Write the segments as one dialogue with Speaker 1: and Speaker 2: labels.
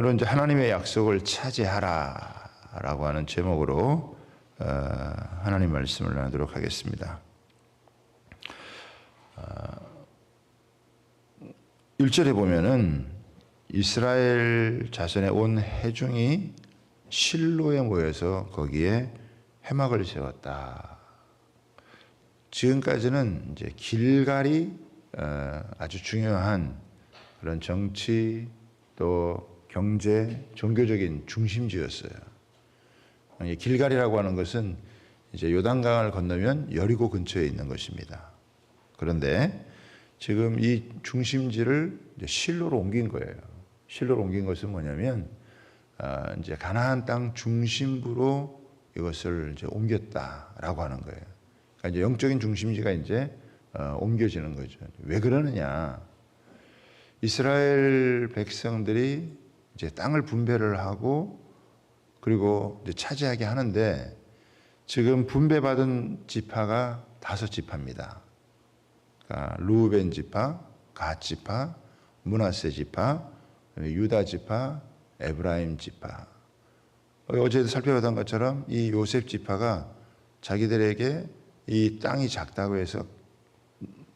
Speaker 1: 물론 이제 하나님의 약속을 차지하라라고 하는 제목으로 하나님 말씀을 나누도록 하겠습니다. 1절에 보면은 이스라엘 자손의 온 회중이 실로에 모여서 거기에 회막을 세웠다. 지금까지는 이제 길갈이 아주 중요한 그런 정치 또 경제, 종교적인 중심지였어요. 길갈이라고 하는 것은 이제 요단강을 건너면 여리고 근처에 있는 것입니다. 그런데 지금 이 중심지를 이제 실로로 옮긴 거예요. 실로로 옮긴 것은 뭐냐면 이제 가나안 땅 중심부로 이것을 이제 옮겼다라고 하는 거예요. 그러니까 이제 영적인 중심지가 이제 옮겨지는 거죠. 왜 그러느냐? 이스라엘 백성들이 이제 땅을 분배를 하고 그리고 이제 차지하게 하는데 지금 분배받은 지파가 5지파입니다. 그러니까 루벤 지파, 갓 지파, 므낫세 지파, 유다 지파, 에브라임 지파. 어제도 살펴봤던 것처럼 이 요셉 지파가 자기들에게 이 땅이 작다고 해서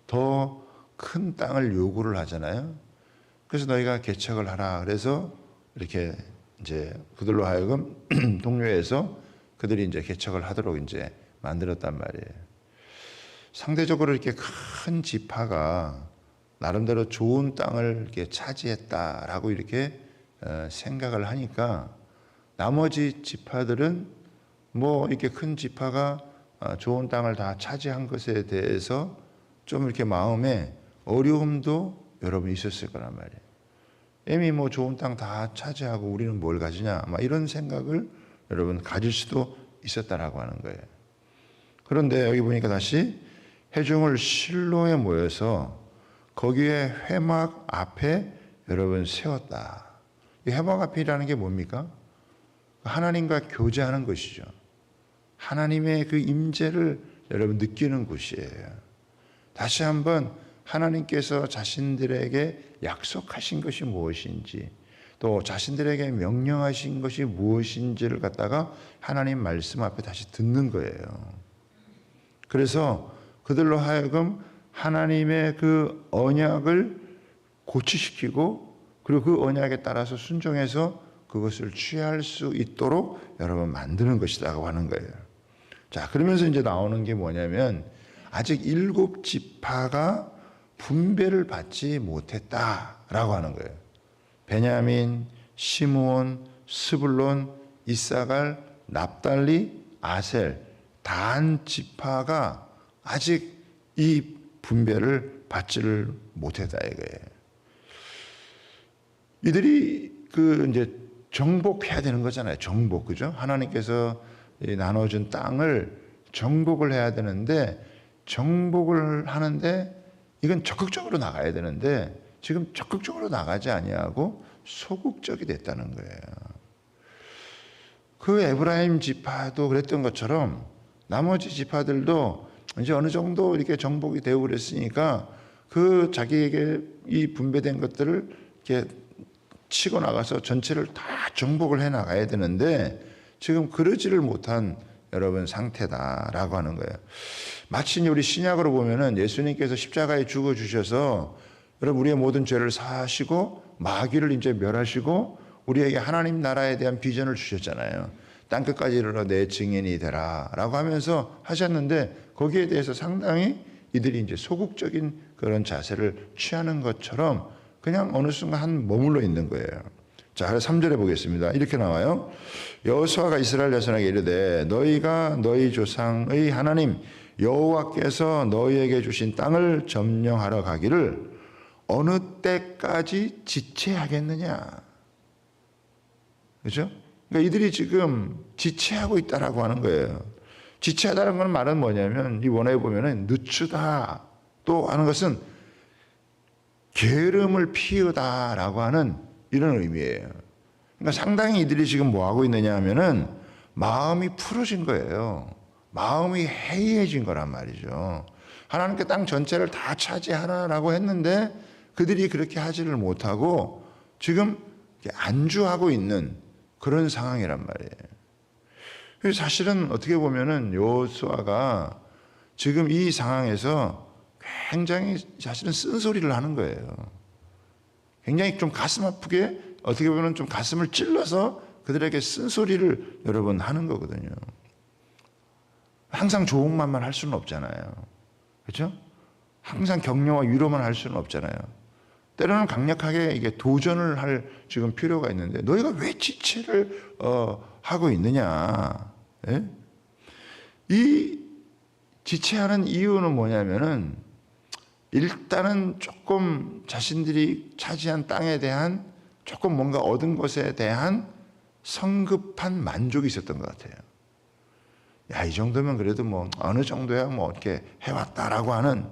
Speaker 1: 더 큰 땅을 요구를 하잖아요. 그래서 너희가 개척을 하라. 그래서 이렇게 이제 그들로 하여금 동료해서 그들이 이제 개척을 하도록 이제 만들었단 말이에요. 상대적으로 이렇게 큰 지파가 나름대로 좋은 땅을 이렇게 차지했다라고 이렇게 생각을 하니까 나머지 지파들은 뭐 이렇게 큰 지파가 좋은 땅을 다 차지한 것에 대해서 좀 이렇게 마음에 어려움도 여러분 있었을 거란 말이에요. 이미 뭐 좋은 땅 다 차지하고 우리는 뭘 가지냐, 막 이런 생각을 여러분 가질 수도 있었다라고 하는 거예요. 그런데 여기 보니까 다시 회중을 실로에 모여서 거기에 회막 앞에 여러분 세웠다. 이 회막 앞이라는 게 뭡니까? 하나님과 교제하는 것이죠. 하나님의 그 임재를 여러분 느끼는 곳이에요. 다시 한번 하나님께서 자신들에게 약속하신 것이 무엇인지 또 자신들에게 명령하신 것이 무엇인지를 갖다가 하나님 말씀 앞에 다시 듣는 거예요. 그래서 그들로 하여금 하나님의 그 언약을 고취시키고 그리고 그 언약에 따라서 순종해서 그것을 취할 수 있도록 여러분 만드는 것이라고 하는 거예요. 자, 그러면서 이제 나오는 게 뭐냐면 아직 7지파가 분배를 받지 못했다라고 하는 거예요. 베냐민, 시므온, 스불론, 이사갈, 납달리, 아셀, 단 지파가 아직 이 분배를 받지를 못했다 이거예요. 이들이 그 이제 정복해야 되는 거잖아요. 정복, 그죠? 하나님께서 나눠준 땅을 정복을 해야 되는데 정복을 하는데 이건 적극적으로 나가야 되는데 지금 적극적으로 나가지 아니하고 소극적이 됐다는 거예요. 그 에브라임 지파도 그랬던 것처럼 나머지 지파들도 이제 어느 정도 이렇게 정복이 되고 그랬으니까 그 자기에게 이 분배된 것들을 이렇게 치고 나가서 전체를 다 정복을 해 나가야 되는데 지금 그러지를 못한 여러분 상태다라고 하는 거예요. 마치 우리 신약으로 보면은 예수님께서 십자가에 죽어 주셔서 여러분 우리의 모든 죄를 사하시고 마귀를 이제 멸하시고 우리에게 하나님 나라에 대한 비전을 주셨잖아요. 땅 끝까지 이르러 내 증인이 되라라고 하면서 하셨는데 거기에 대해서 상당히 이들이 이제 소극적인 그런 자세를 취하는 것처럼 그냥 어느 순간 머물러 있는 거예요. 자, 3절에 보겠습니다. 이렇게 나와요. 여호수아가 이스라엘 자손에게 이르되 너희가 너희 조상의 하나님 여호와께서 너희에게 주신 땅을 점령하러 가기를 어느 때까지 지체하겠느냐. 그렇죠? 그러니까 이들이 지금 지체하고 있다라고 하는 거예요. 지체하다는 건 말은 뭐냐면 이 원어에 보면은 늦추다 또 하는 것은 게으름을 피우다라고 하는 이런 의미예요. 그러니까 상당히 이들이 지금 뭐 하고 있느냐 하면은 마음이 풀어진 거예요. 마음이 해이해진 거란 말이죠. 하나님께 땅 전체를 다 차지하라라고 했는데 그들이 그렇게 하지를 못하고 지금 안주하고 있는 그런 상황이란 말이에요. 사실은 어떻게 보면은 여호수아가 지금 이 상황에서 굉장히 사실은 쓴소리를 하는 거예요. 굉장히 좀 가슴 아프게, 어떻게 보면 좀 가슴을 찔러서 그들에게 쓴소리를 여러분 하는 거거든요. 항상 좋은 말만 할 수는 없잖아요. 그렇죠? 항상 격려와 위로만 할 수는 없잖아요. 때로는 강력하게 이게 도전을 할 지금 필요가 있는데, 너희가 왜 지체를 하고 있느냐? 예? 이 지체하는 이유는 뭐냐면은, 일단은 조금 자신들이 차지한 땅에 대한 조금 뭔가 얻은 것에 대한 성급한 만족이 있었던 것 같아요. 야, 이 정도면 그래도 뭐 어느 정도야 뭐 이렇게 해왔다라고 하는,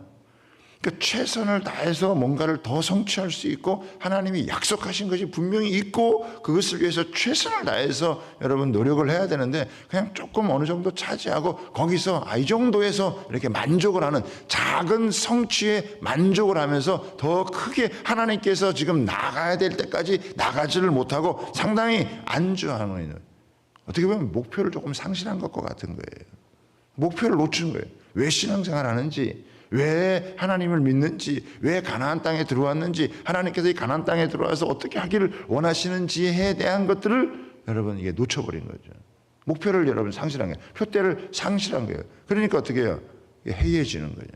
Speaker 1: 그러니까 최선을 다해서 뭔가를 더 성취할 수 있고 하나님이 약속하신 것이 분명히 있고 그것을 위해서 최선을 다해서 여러분 노력을 해야 되는데, 그냥 조금 어느 정도 차지하고 거기서 이 정도에서 이렇게 만족을 하는, 작은 성취에 만족을 하면서 더 크게 하나님께서 지금 나가야 될 때까지 나가지를 못하고 상당히 안주하는, 어떻게 보면 목표를 조금 상실한 것과 같은 거예요. 목표를 놓친 거예요. 왜 신앙생활 하는지, 왜 하나님을 믿는지, 왜 가나안 땅에 들어왔는지, 하나님께서 이 가나안 땅에 들어와서 어떻게 하기를 원하시는지에 대한 것들을 여러분 이게 놓쳐버린 거죠. 목표를 여러분 상실한 거예요. 표대를 상실한 거예요. 그러니까 어떻게 해요? 해이해지는 거예요.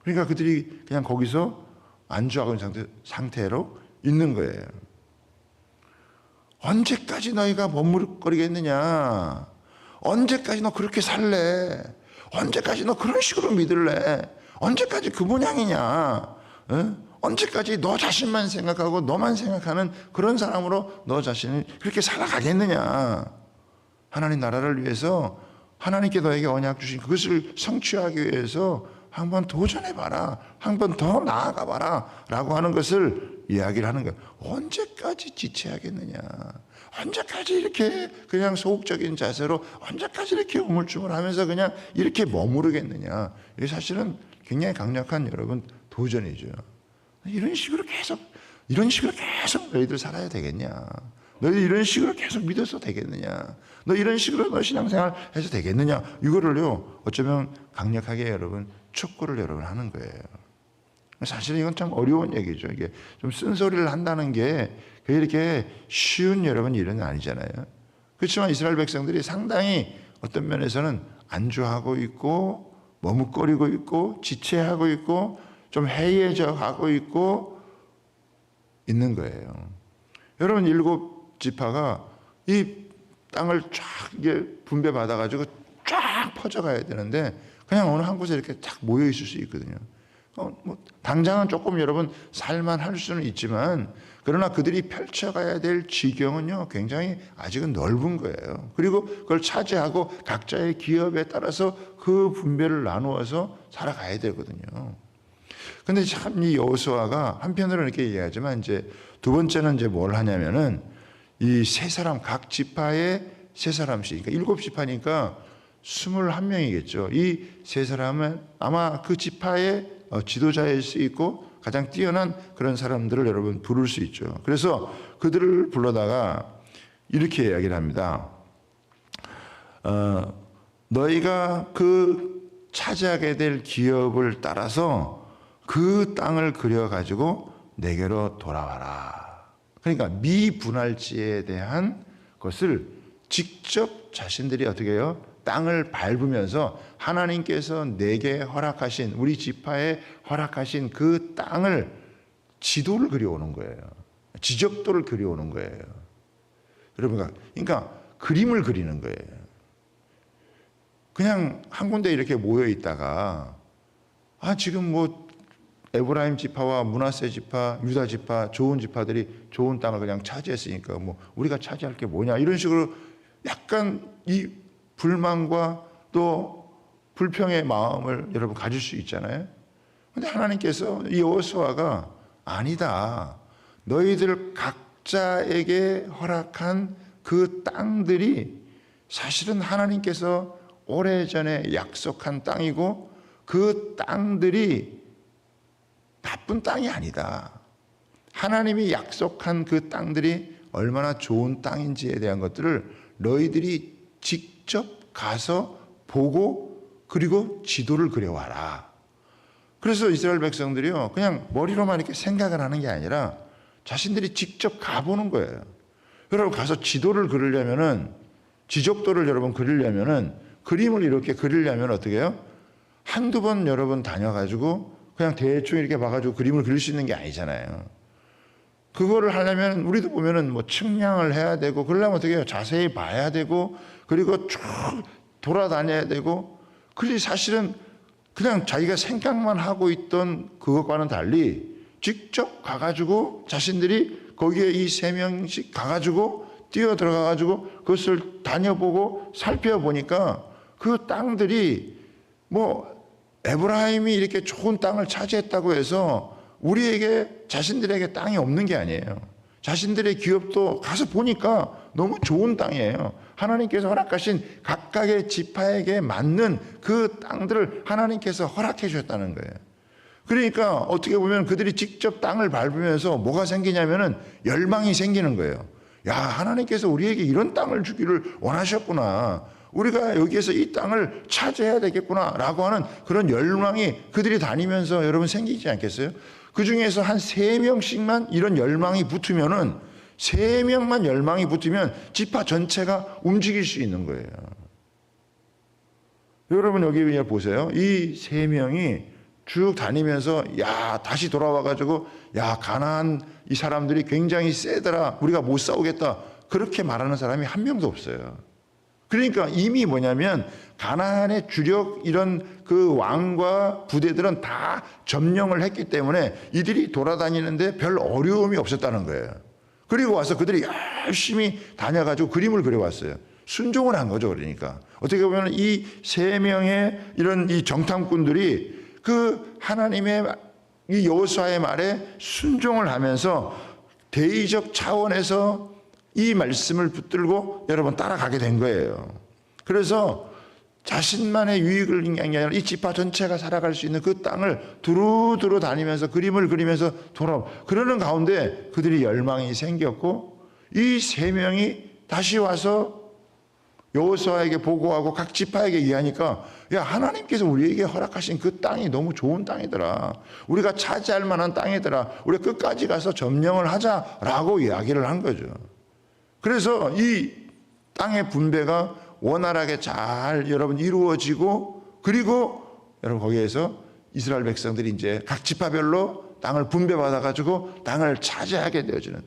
Speaker 1: 그러니까 그들이 그냥 거기서 안주하고 있는 상태로 있는 거예요. 언제까지 너희가 머무르거리겠느냐? 언제까지 너 그렇게 살래? 언제까지 너 그런 식으로 믿을래? 언제까지 그 모양이냐? 언제까지 너 자신만 생각하고 너만 생각하는 그런 사람으로 너 자신을 그렇게 살아가겠느냐? 하나님 나라를 위해서, 하나님께 너에게 언약 주신 그것을 성취하기 위해서 한번 도전해봐라, 한번 더 나아가봐라 라고 하는 것을 이야기를 하는 거예요. 언제까지 지체하겠느냐? 언제까지 이렇게 그냥 소극적인 자세로, 언제까지 이렇게 우물쭈물하면서 그냥 이렇게 머무르겠느냐? 이게 사실은 굉장히 강력한 여러분 도전이죠. 이런 식으로 계속 너희들 살아야 되겠냐? 너희들 이런 식으로 계속 믿어서 되겠느냐? 너 이런 식으로 너 신앙생활 해서 되겠느냐? 이거를요, 어쩌면 강력하게 여러분 촉구를 여러분 하는 거예요. 사실은 이건 참 어려운 얘기죠. 이게 좀 쓴소리를 한다는 게 이렇게 쉬운 여러분 일은 아니잖아요. 그렇지만 이스라엘 백성들이 상당히 어떤 면에서는 안주하고 있고 머뭇거리고 있고 지체하고 있고 좀 해이해져 가고 있고 있는 거예요. 여러분 7지파가 이 땅을 쫙 이게 분배받아 가지고 쫙 퍼져가야 되는데 그냥 어느 한 곳에 이렇게 딱 모여 있을 수 있거든요. 뭐 당장은 조금 여러분 살만할 수는 있지만, 그러나 그들이 펼쳐가야 될 지경은요 굉장히 아직은 넓은 거예요. 그리고 그걸 차지하고 각자의 기업에 따라서 그 분배를 나누어서 살아가야 되거든요. 근데 참 이 여호수아가 한편으로는 이렇게 얘기하지만, 이제 두 번째는 이제 뭘 하냐면은 이 세 사람, 각 지파에 세 사람씩, 그러니까 7지파니까 21명이겠죠. 이 세 사람은 아마 그 지파의 지도자일 수 있고 가장 뛰어난 그런 사람들을 여러분 부를 수 있죠. 그래서 그들을 불러다가 이렇게 이야기를 합니다. 너희가 그 차지하게 될 기업을 따라서 그 땅을 그려가지고 내게로 돌아와라. 그러니까 미분할지에 대한 것을 직접 자신들이 어떻게 해요? 땅을 밟으면서 하나님께서 내게 허락하신, 우리 지파에 허락하신 그 땅을 지도를 그려오는 거예요. 지적도를 그려오는 거예요. 여러분, 그러니까 그림을 그리는 거예요. 그냥 한 군데 이렇게 모여 있다가 지금 뭐 에브라임 지파와 므낫세 지파, 유다 지파, 좋은 지파들이 좋은 땅을 그냥 차지했으니까 뭐 우리가 차지할 게 뭐냐, 이런 식으로 약간 이 불만과 또 불평의 마음을 여러분 가질 수 있잖아요. 그런데 하나님께서 이 여호수아가 아니다, 너희들 각자에게 허락한 그 땅들이 사실은 하나님께서 오래전에 약속한 땅이고, 그 땅들이 나쁜 땅이 아니다. 하나님이 약속한 그 땅들이 얼마나 좋은 땅인지에 대한 것들을 너희들이 직접 가서 보고 그리고 지도를 그려와라. 그래서 이스라엘 백성들이요, 그냥 머리로만 이렇게 생각을 하는 게 아니라 자신들이 직접 가보는 거예요. 여러분 가서 지도를 그리려면은, 지적도를 여러분 그리려면은, 그림을 이렇게 그리려면 어떻게 해요? 한두 번 여러분 다녀가지고 그냥 대충 이렇게 봐가지고 그림을 그릴 수 있는 게 아니잖아요. 그거를 하려면 우리도 보면은 뭐 측량을 해야 되고, 그러려면 어떻게 해요? 자세히 봐야 되고, 그리고 쭉 돌아다녀야 되고, 그게 사실은 그냥 자기가 생각만 하고 있던 그것과는 달리 직접 가가지고 자신들이 거기에 이 3명씩 가가지고 뛰어 들어가가지고 그것을 다녀보고 살펴보니까 그 땅들이 뭐 에브라임이 이렇게 좋은 땅을 차지했다고 해서 우리에게 자신들에게 땅이 없는 게 아니에요. 자신들의 기업도 가서 보니까 너무 좋은 땅이에요. 하나님께서 허락하신 각각의 지파에게 맞는 그 땅들을 하나님께서 허락해 주셨다는 거예요. 그러니까 어떻게 보면 그들이 직접 땅을 밟으면서 뭐가 생기냐면은 열망이 생기는 거예요. 야, 하나님께서 우리에게 이런 땅을 주기를 원하셨구나. 우리가 여기에서 이 땅을 차지해야 되겠구나 라고 하는 그런 열망이 그들이 다니면서 여러분 생기지 않겠어요? 그 중에서 한 3명씩만 이런 열망이 붙으면은, 3명만 열망이 붙으면 지파 전체가 움직일 수 있는 거예요. 여러분 여기 보세요. 이 3명이 쭉 다니면서 야, 다시 돌아와가지고 야, 가나안 이 사람들이 굉장히 세더라, 우리가 못 싸우겠다, 그렇게 말하는 사람이 한 명도 없어요. 그러니까 이미 뭐냐면 가나안의 주력 이런 그 왕과 부대들은 다 점령을 했기 때문에 이들이 돌아다니는데 별 어려움이 없었다는 거예요. 그리고 와서 그들이 열심히 다녀가지고 그림을 그려왔어요. 순종을 한 거죠. 그러니까 어떻게 보면 이 3명의 이런 이 정탐꾼들이 그 하나님의 이 여호수아의 말에 순종을 하면서 대의적 차원에서 이 말씀을 붙들고 여러분 따라가게 된 거예요. 그래서 자신만의 유익을 위한 게 아니라 이 지파 전체가 살아갈 수 있는 그 땅을 두루두루 다니면서 그림을 그리면서 그러는 가운데 그들이 열망이 생겼고, 이 3명이 다시 와서 여호수아에게 보고하고 각 지파에게 이야기하니까, 야, 하나님께서 우리에게 허락하신 그 땅이 너무 좋은 땅이더라, 우리가 차지할 만한 땅이더라, 우리가 끝까지 가서 점령을 하자라고 이야기를 한 거죠. 그래서 이 땅의 분배가 원활하게 잘 여러분 이루어지고, 그리고 여러분 거기에서 이스라엘 백성들이 이제 각 지파별로 땅을 분배받아 가지고 땅을 차지하게 되어지는,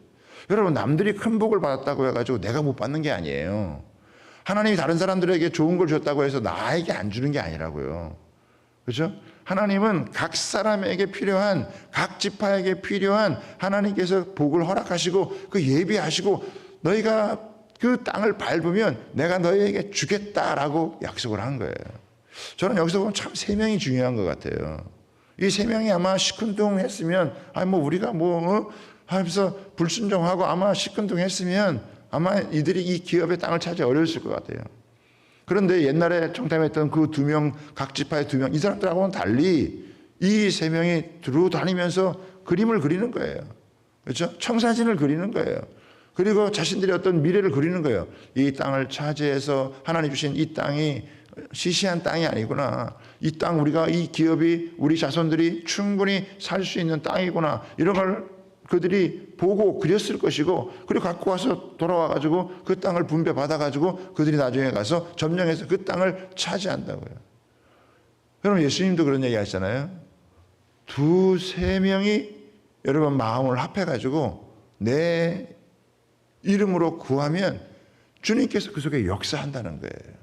Speaker 1: 여러분 남들이 큰 복을 받았다고 해가지고 내가 못 받는 게 아니에요. 하나님이 다른 사람들에게 좋은 걸 줬다고 해서 나에게 안 주는 게 아니라고요. 그렇죠? 하나님은 각 사람에게 필요한, 각 지파에게 필요한 하나님께서 복을 허락하시고 그 예비하시고, 너희가 그 땅을 밟으면 내가 너희에게 주겠다라고 약속을 한 거예요. 저는 여기서 보면 참 3명이 중요한 것 같아요. 이 3명이 아마 시큰둥했으면, 아니 뭐 우리가 뭐 하면서 불순종하고 아마 시큰둥했으면 아마 이들이 이 기업의 땅을 차지 어려웠을 것 같아요. 그런데 옛날에 정탐했던 그 2명, 각 지파의 2명, 이 사람들하고는 달리 이 3명이 두루 다니면서 그림을 그리는 거예요. 그렇죠? 청사진을 그리는 거예요. 그리고 자신들의 어떤 미래를 그리는 거예요. 이 땅을 차지해서 하나님 주신 이 땅이 시시한 땅이 아니구나, 이 땅 우리가, 이 기업이 우리 자손들이 충분히 살 수 있는 땅이구나, 이런 걸 그들이 보고 그렸을 것이고, 그리고 갖고 와서 돌아와가지고 그 땅을 분배받아가지고 그들이 나중에 가서 점령해서 그 땅을 차지한다고요. 여러분 예수님도 그런 얘기 하시잖아요. 2-3명이 여러분 마음을 합해가지고 내 이름으로 구하면 주님께서 그 속에 역사한다는 거예요.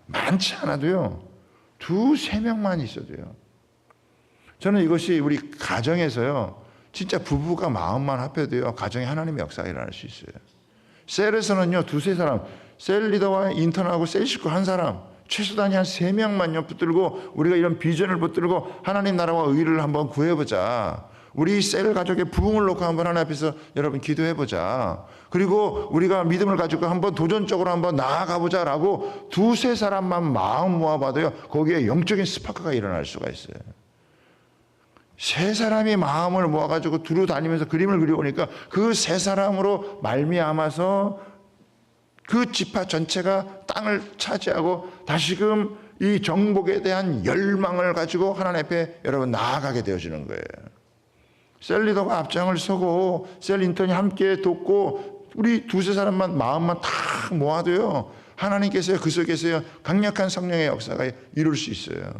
Speaker 1: 많지 않아도요, 2-3명만 있어도요. 저는 이것이 우리 가정에서요, 진짜 부부가 마음만 합해도요, 가정에 하나님의 역사가 일어날 수 있어요. 셀에서는요, 2-3사람, 셀 리더와 인턴하고 셀 식구 1사람, 최소단이 한 3명만요 붙들고 우리가 이런 비전을 붙들고 하나님 나라와 의를 한번 구해보자. 우리 셀 가족의 부흥을 놓고 한번 하나님 앞에서 여러분 기도해보자. 그리고 우리가 믿음을 가지고 한번 도전적으로 한번 나아가보자라고 2-3사람만 마음 모아봐도요, 거기에 영적인 스파크가 일어날 수가 있어요. 세 사람이 마음을 모아가지고 두루 다니면서 그림을 그려오니까 그 세 사람으로 말미암아서 그 지파 전체가 땅을 차지하고 다시금 이 정복에 대한 열망을 가지고 하나님 앞에 여러분 나아가게 되어지는 거예요. 셀 리더가 앞장을 서고 셀 인턴이 함께 돕고 우리 두세 사람만 마음만 탁 모아도요, 하나님께서 그 속에서 강력한 성령의 역사가 이룰 수 있어요.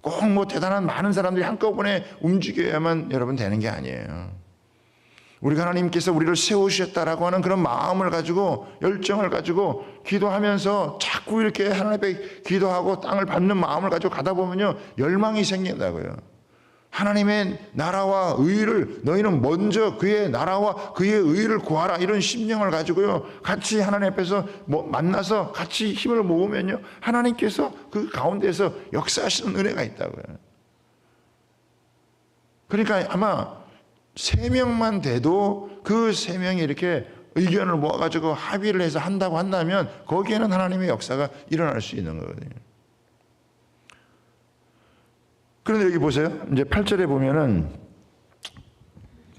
Speaker 1: 꼭 뭐 대단한 많은 사람들이 한꺼번에 움직여야만 여러분 되는 게 아니에요. 우리가 하나님께서 우리를 세우셨다라고 하는 그런 마음을 가지고 열정을 가지고 기도하면서 자꾸 이렇게 하나님 앞에 기도하고 땅을 밟는 마음을 가지고 가다 보면요, 열망이 생긴다고요. 하나님의 나라와 의를, 너희는 먼저 그의 나라와 그의 의를 구하라, 이런 심령을 가지고요 같이 하나님 앞에서 만나서 같이 힘을 모으면요, 하나님께서 그 가운데에서 역사하시는 은혜가 있다고요. 그러니까 아마 3명만 돼도 그 3명이 이렇게 의견을 모아가지고 합의를 해서 한다고 한다면 거기에는 하나님의 역사가 일어날 수 있는 거거든요. 그런데 여기 보세요. 이제 8절에 보면은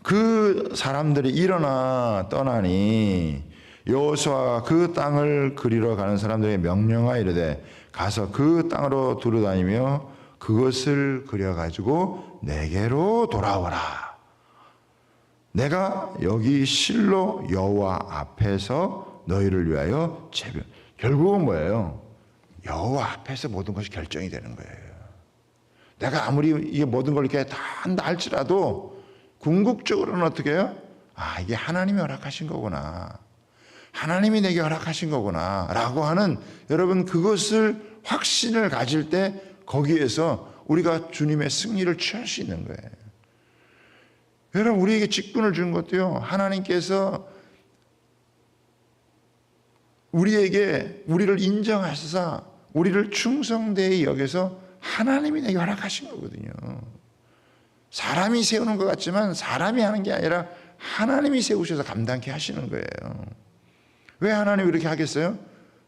Speaker 1: 그 사람들이 일어나 떠나니 여호수아가 그 땅을 그리러 가는 사람들에게 명령하여 이르되 가서 그 땅으로 두루다니며 그것을 그려가지고 내게로 돌아오라. 내가 여기 실로 여호와 앞에서 너희를 위하여 제별. 결국은 뭐예요? 여호와 앞에서 모든 것이 결정이 되는 거예요. 내가 아무리 이게 모든 걸 이렇게 다 한다 할지라도 궁극적으로는 어떻게 해요? 아, 이게 하나님이 허락하신 거구나. 하나님이 내게 허락하신 거구나. 라고 하는 여러분 그것을 확신을 가질 때 거기에서 우리가 주님의 승리를 취할 수 있는 거예요. 여러분 우리에게 직분을 준 것도요, 하나님께서 우리에게 우리를 인정하시사 우리를 충성되이 여겨서 하나님이 내게 허락하신 거거든요. 사람이 세우는 것 같지만 사람이 하는 게 아니라 하나님이 세우셔서 감당케 하시는 거예요. 왜 하나님이 그렇게 하겠어요?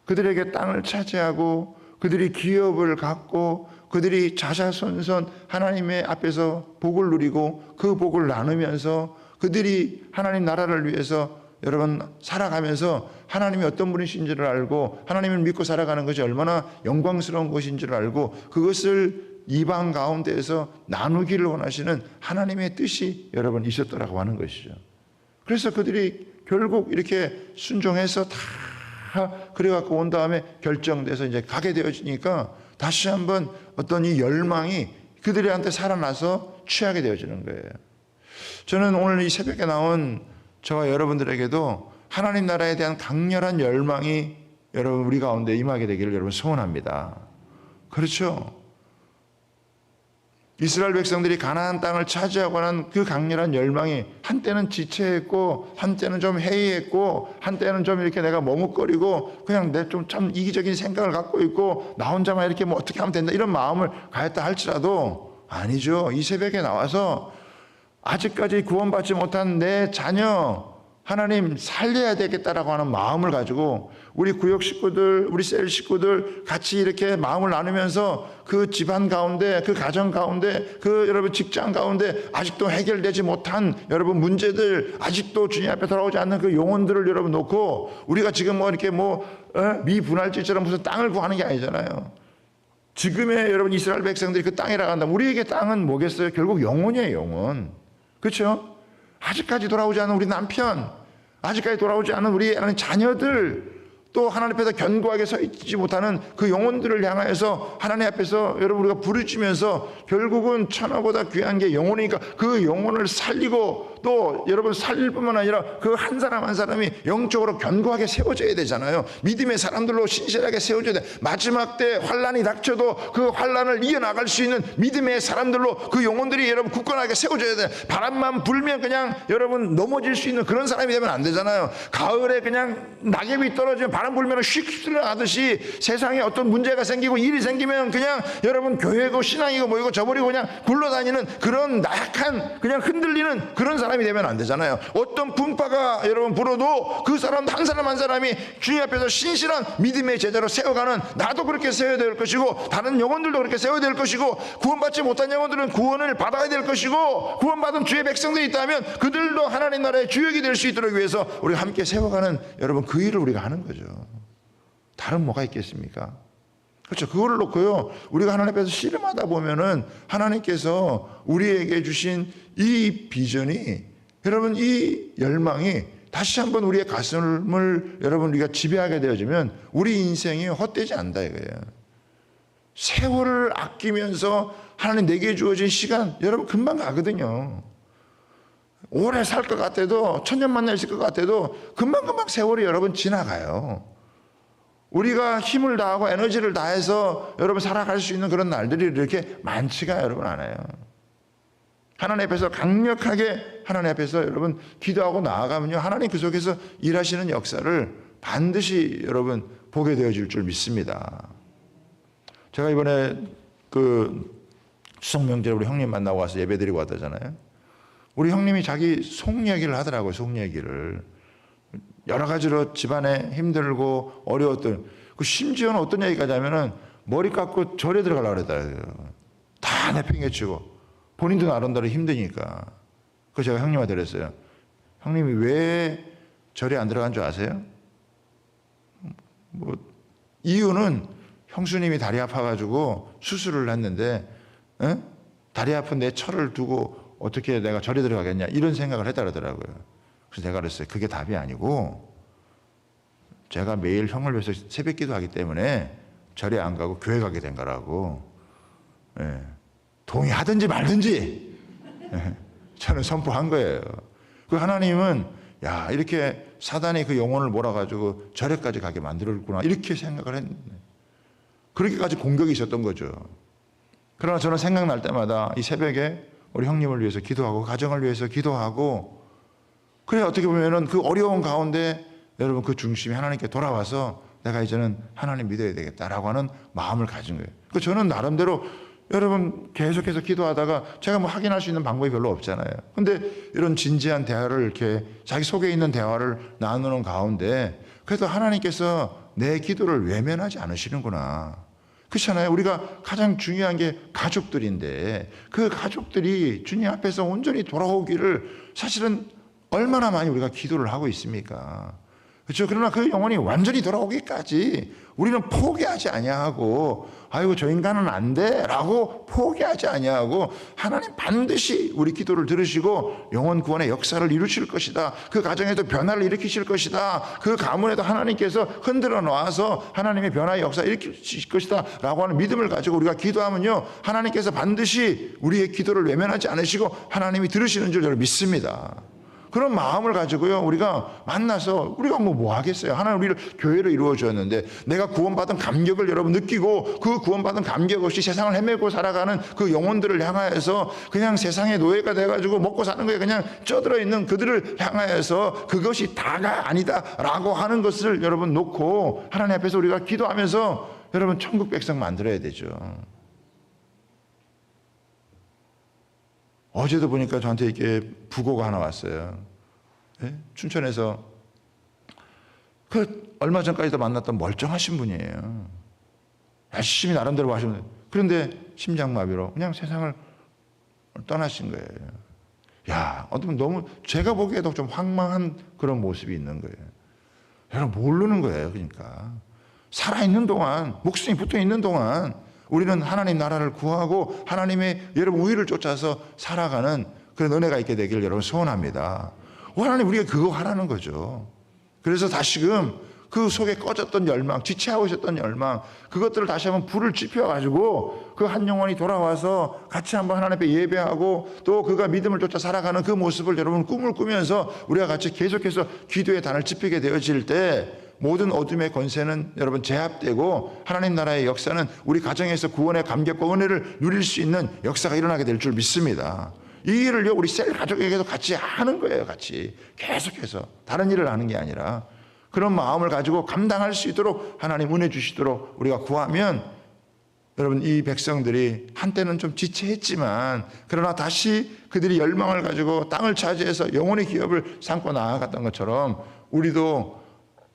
Speaker 1: 그들에게 땅을 차지하고 그들이 기업을 갖고 그들이 자자손손 하나님의 앞에서 복을 누리고 그 복을 나누면서 그들이 하나님 나라를 위해서 여러분 살아가면서 하나님이 어떤 분이신지를 알고 하나님을 믿고 살아가는 것이 얼마나 영광스러운 것인지를 알고 그것을 이방 가운데에서 나누기를 원하시는 하나님의 뜻이 여러분 있었더라고 하는 것이죠. 그래서 그들이 결국 이렇게 순종해서 다 그래갖고 온 다음에 결정돼서 이제 가게 되어지니까 다시 한번 어떤 이 열망이 그들한테 살아나서 취하게 되어지는 거예요. 저는 오늘 이 새벽에 나온 저와 여러분들에게도 하나님 나라에 대한 강렬한 열망이 여러분 우리 가운데 임하게 되기를 여러분 소원합니다. 그렇죠? 이스라엘 백성들이 가나안 땅을 차지하고 하는 그 강렬한 열망이 한때는 지체했고 한때는 좀 해이했고 한때는 좀 이렇게 내가 머뭇거리고 그냥 내 좀 참 이기적인 생각을 갖고 있고 나 혼자만 이렇게 뭐 어떻게 하면 된다 이런 마음을 가졌다 할지라도 아니죠. 이 새벽에 나와서 아직까지 구원받지 못한 내 자녀 하나님 살려야 되겠다라고 하는 마음을 가지고 우리 구역 식구들, 우리 셀 식구들 같이 이렇게 마음을 나누면서 그 집안 가운데, 그 가정 가운데, 그 여러분 직장 가운데 아직도 해결되지 못한 여러분 문제들, 아직도 주님 앞에 돌아오지 않는 그 영혼들을 여러분 놓고 우리가 지금 뭐 이렇게 미분할지처럼 무슨 땅을 구하는 게 아니잖아요. 지금의 여러분 이스라엘 백성들이 그 땅이라고 한다면 우리에게 땅은 뭐겠어요? 결국 영혼이에요, 영혼. 그렇죠? 아직까지 돌아오지 않은 우리 남편, 아직까지 돌아오지 않은 우리 자녀들, 또 하나님 앞에서 견고하게 서 있지 못하는 그 영혼들을 향하여서 하나님 앞에서 여러분 우리가 부르짖으면서 결국은 천하보다 귀한 게 영혼이니까 그 영혼을 살리고 또 여러분 살릴 뿐만 아니라 그 한 사람 한 사람이 영적으로 견고하게 세워져야 되잖아요. 믿음의 사람들로 신실하게 세워져야 돼. 마지막 때 환란이 닥쳐도 그 환란을 이어나갈 수 있는 믿음의 사람들로 그 영혼들이 여러분 굳건하게 세워져야 돼. 바람만 불면 그냥 여러분 넘어질 수 있는 그런 사람이 되면 안 되잖아요. 가을에 그냥 낙엽이 떨어지면 바람 바람 불면 휙 하듯이 세상에 어떤 문제가 생기고 일이 생기면 그냥 여러분 교회고 신앙이고 뭐이고 저버리고 그냥 굴러다니는 그런 나약한 그냥 흔들리는 그런 사람이 되면 안 되잖아요. 어떤 분파가 여러분 불어도 그 사람 한 사람 한 사람이 주님 앞에서 신실한 믿음의 제자로 세워가는, 나도 그렇게 세워야 될 것이고 다른 영혼들도 그렇게 세워야 될 것이고, 구원받지 못한 영혼들은 구원을 받아야 될 것이고, 구원받은 주의 백성들이 있다면 그들도 하나님 나라의 주역이 될 수 있도록 위해서 우리가 함께 세워가는 여러분 그 일을 우리가 하는 거죠. 다른 뭐가 있겠습니까? 그렇죠. 그거를 놓고요, 우리가 하나님 앞에서 씨름하다 보면은 하나님께서 우리에게 주신 이 비전이, 여러분 이 열망이 다시 한번 우리의 가슴을 여러분 우리가 지배하게 되어지면 우리 인생이 헛되지 않다 이거예요. 세월을 아끼면서 하나님 내게 주어진 시간 여러분 금방 가거든요. 오래 살 것 같아도, 천년 만날 있을 것 같아도 금방금방 세월이 여러분 지나가요. 우리가 힘을 다하고 에너지를 다해서 여러분 살아갈 수 있는 그런 날들이 이렇게 많지가 여러분 않아요. 하나님 앞에서 강력하게 하나님 앞에서 여러분 기도하고 나아가면요, 하나님 그 속에서 일하시는 역사를 반드시 여러분 보게 되어질 줄 믿습니다. 제가 이번에 그 추석 명절에 우리 형님 만나고 와서 예배드리고 왔다잖아요. 우리 형님이 자기 속 얘기를 하더라고요. 속 얘기를 여러 가지로 집안에 힘들고 어려웠던, 그 심지어는 어떤 얘기까지 하면은 머리 깎고 절에 들어가려고 그랬더라고요. 다 내팽개치고 본인도 나름대로 힘드니까. 그래서 제가 형님한테 그랬어요. 형님이 왜 절에 안 들어간 줄 아세요? 뭐 이유는 형수님이 다리 아파가지고 수술을 했는데 다리 아픈 내 철을 두고 어떻게 내가 절에 들어가겠냐 이런 생각을 했다 그러더라고요. 그래서 내가 그랬어요. 그게 답이 아니고 제가 매일 형을 위해서 새벽 기도하기 때문에 절에 안 가고 교회 가게 된 거라고. 예. 동의하든지 말든지 저는 선포한 거예요. 그 하나님은 야 이렇게 사단이 그 영혼을 몰아가지고 절에까지 가게 만들었구나 이렇게 생각을 했는데 그렇게까지 공격이 있었던 거죠. 그러나 저는 생각날 때마다 이 새벽에 우리 형님을 위해서 기도하고 가정을 위해서 기도하고, 그래 어떻게 보면은 그 어려운 가운데 여러분 그 중심이 하나님께 돌아와서 내가 이제는 하나님 믿어야 되겠다라고 하는 마음을 가진 거예요. 그 저는 나름대로 여러분 계속해서 기도하다가 제가 뭐 확인할 수 있는 방법이 별로 없잖아요. 근데 이런 진지한 대화를 이렇게 자기 속에 있는 대화를 나누는 가운데 그래도 하나님께서 내 기도를 외면하지 않으시는구나. 그렇잖아요. 우리가 가장 중요한 게 가족들인데 그 가족들이 주님 앞에서 온전히 돌아오기를 사실은 얼마나 많이 우리가 기도를 하고 있습니까? 그렇죠. 그러나 그 영혼이 완전히 돌아오기까지 우리는 포기하지 아니하고 아이고 저 인간은 안 돼라고 포기하지 아니하고 하나님 반드시 우리 기도를 들으시고 영혼 구원의 역사를 이루실 것이다. 그 가정에도 변화를 일으키실 것이다. 그 가문에도 하나님께서 흔들어 놓아서 하나님의 변화의 역사를 일으키실 것이다 라고 하는 믿음을 가지고 우리가 기도하면요, 하나님께서 반드시 우리의 기도를 외면하지 않으시고 하나님이 들으시는 줄 저는 믿습니다. 그런 마음을 가지고요, 우리가 만나서 우리가 뭐 하겠어요. 하나님 우리를 교회로 이루어 주었는데 내가 구원받은 감격을 여러분 느끼고 그 구원받은 감격 없이 세상을 헤매고 살아가는 그 영혼들을 향하여서 그냥 세상의 노예가 돼가지고 먹고 사는 거에 그냥 쪄들어 있는 그들을 향하여서 그것이 다가 아니다라고 하는 것을 여러분 놓고 하나님 앞에서 우리가 기도하면서 여러분 천국 백성 만들어야 되죠. 어제도 보니까 저한테 이렇게 부고가 하나 왔어요. 예? 춘천에서 그 얼마 전까지도 만났던 멀쩡하신 분이에요. 열심히 나름대로 하시는, 그런데 심장마비로 그냥 세상을 떠나신 거예요. 야, 어쩌면 너무 제가 보기에도 좀 황망한 그런 모습이 있는 거예요. 여러분 모르는 거예요. 그러니까 살아있는 동안, 목숨이 붙어있는 동안 우리는 하나님 나라를 구하고 하나님의 여러분 우위를 쫓아서 살아가는 그런 은혜가 있게 되기를 여러분 소원합니다. 하나님 우리가 그거 하라는 거죠. 그래서 다시금 그 속에 꺼졌던 열망, 지체하고 있었던 열망, 그것들을 다시 한번 불을 지펴가지고 그 한 영혼이 돌아와서 같이 한번 하나님 앞에 예배하고 또 그가 믿음을 쫓아 살아가는 그 모습을 여러분 꿈을 꾸면서 우리가 같이 계속해서 기도의 단을 짚히게 되어질 때 모든 어둠의 권세는 여러분 제압되고 하나님 나라의 역사는 우리 가정에서 구원의 감격과 은혜를 누릴 수 있는 역사가 일어나게 될 줄 믿습니다. 이 일을요 우리 셀 가족에게도 같이 하는 거예요. 같이 계속해서 다른 일을 하는 게 아니라. 그런 마음을 가지고 감당할 수 있도록 하나님 은혜 주시도록 우리가 구하면, 여러분, 이 백성들이 한때는 좀 지체했지만 그러나 다시 그들이 열망을 가지고 땅을 차지해서 영혼의 기업을 삼고 나아갔던 것처럼 우리도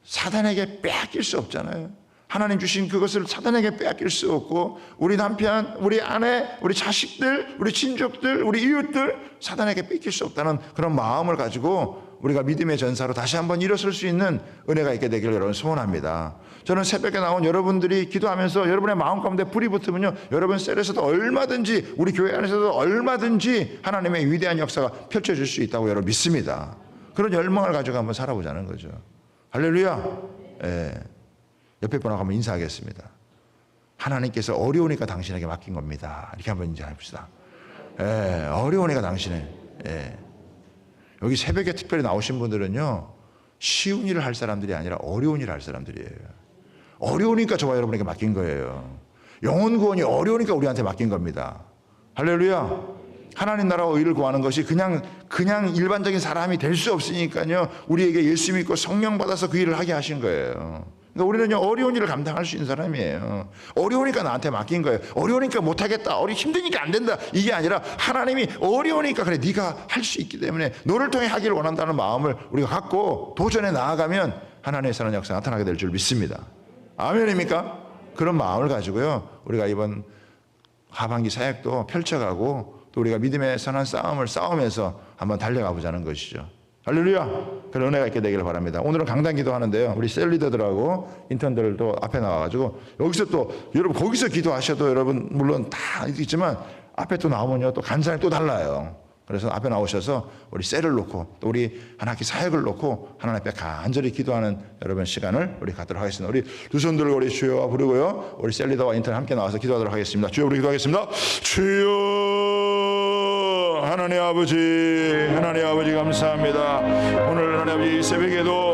Speaker 1: 사단에게 빼앗길 수 없잖아요. 하나님 주신 그것을 사단에게 빼앗길 수 없고, 우리 남편, 우리 아내, 우리 자식들, 우리 친족들, 우리 이웃들 사단에게 뺏길 수 없다는 그런 마음을 가지고 우리가 믿음의 전사로 다시 한번 일어설 수 있는 은혜가 있게 되기를 여러분 소원합니다. 저는 새벽에 나온 여러분들이 기도하면서 여러분의 마음 가운데 불이 붙으면요, 여러분 셀에서도 얼마든지, 우리 교회 안에서도 얼마든지 하나님의 위대한 역사가 펼쳐질 수 있다고 여러분 믿습니다. 그런 열망을 가지고 한번 살아보자는 거죠. 할렐루야. 예. 옆에 분하고 한번 인사하겠습니다. 하나님께서 어려우니까 당신에게 맡긴 겁니다. 이렇게 한번 인사해봅시다. 예, 어려우니까 당신에. 예. 여기 새벽에 특별히 나오신 분들은요, 쉬운 일을 할 사람들이 아니라 어려운 일을 할 사람들이에요. 어려우니까 저와 여러분에게 맡긴 거예요. 영혼 구원이 어려우니까 우리한테 맡긴 겁니다. 할렐루야. 하나님 나라와 의를 구하는 것이 그냥 일반적인 사람이 될 수 없으니까요, 우리에게 예수 믿고 성령 받아서 그 일을 하게 하신 거예요. 그러니까 우리는요, 어려운 일을 감당할 수 있는 사람이에요. 어려우니까 나한테 맡긴 거예요. 어려우니까 못하겠다, 힘드니까 안 된다, 이게 아니라 하나님이 어려우니까 그래, 네가 할 수 있기 때문에 너를 통해 하기를 원한다는 마음을 우리가 갖고 도전해 나아가면 하나님의 선한 역사 나타나게 될 줄 믿습니다. 아멘입니까? 그런 마음을 가지고요, 우리가 이번 하반기 사역도 펼쳐가고 또 우리가 믿음의 선한 싸움을 싸우면서 한번 달려가 보자는 것이죠. 할렐루야. 그런 은혜가 있게 되기를 바랍니다. 오늘은 강단 기도하는데요, 우리 셀리더들하고 인턴들도 앞에 나와가지고, 여기서 또 여러분 거기서 기도하셔도 여러분 물론 다 있지만 앞에 또 나오면요, 또 간상이 또 달라요. 그래서 앞에 나오셔서 우리 셀을 놓고 또 우리 한 학기 사역을 놓고 하나님 앞에 간절히 기도하는 여러분 시간을 우리 갖도록 하겠습니다. 우리 두 손 들고 우리 주여 부르고요, 우리 셀리더와 인턴 함께 나와서 기도하도록 하겠습니다. 주여, 우리 기도하겠습니다. 주여, 하나님 아버지 감사합니다. 오늘 하나님 아버지 새벽에도